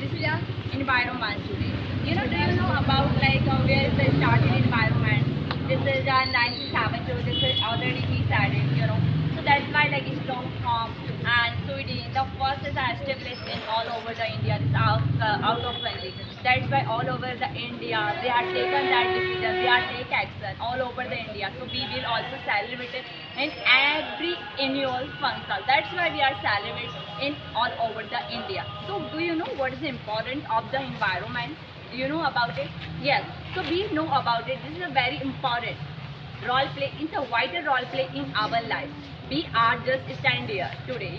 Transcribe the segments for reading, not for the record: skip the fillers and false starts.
This is a environment today. Do you know about where is the started environment? This is 1972. This is already we said it. So that's why Stockholm and Sweden, the first is established in all over the India. This out of 20. That's why all over the India they are taken that decision. They are take action all over the India. So we will also celebrate it in every annual function. That's why we are celebrating in all over the India. So do you know what is the importance of the environment? Do you know about it? Yes. So we know about it. This is a very important role play. It's a vital role play in our life. We are just stand here today.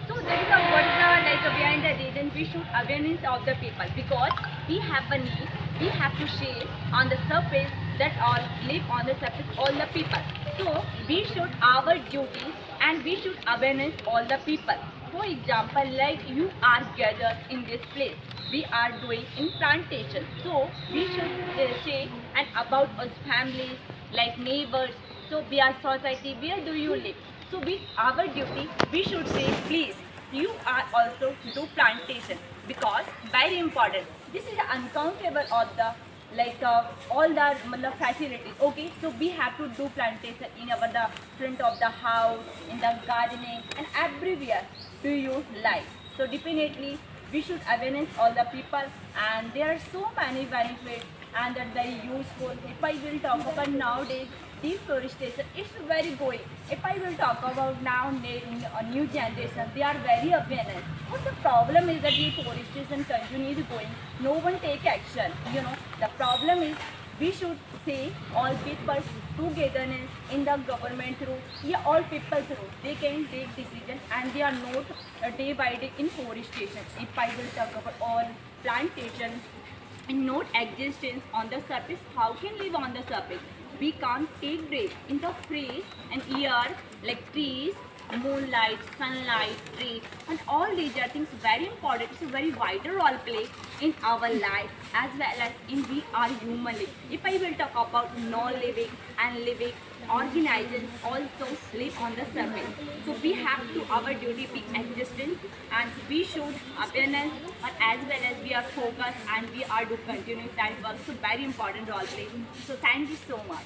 So there is a what is the behind the reason we should awareness of the people, because we have a need. We have to share on the surface that all live on the surface all the people. So we should our duty and we should awareness all the people. For example, like you are gathered in this place, we are doing in plantation. So we should say and about us families, like neighbors. So we are society. Where do you live? So we our duty. We should say please. You are also do plantation, because very important. This is uncountable of the all the facilities. Okay, so we have to do plantation in our the front of the house, in the gardening, and everywhere do you like. So definitely we should awareness all the people, and there are so many benefits and that very useful. If I will talk about nowadays deforestation, it's very going. If I will talk about now new generation, they are very awareness. But the problem is that deforestation continues going. No one take action. The problem is we should say all people togetherness in the government through, yeah, all people through. They can take decision and they are not day by day in forestation. If I will talk about all plantation and not existence on the surface, how can live on the surface? We can't take break in the fresh and air, like trees, moonlight, sunlight, trees, and all these are things very important. It's a very vital role play in our life as well as in we are human living. If I will talk about non-living and living organisms also live on the surface. So we have to our duty be existent, and we should awareness, but as well as we are focused and we are to continue that work. So very important role play. So thank you so much.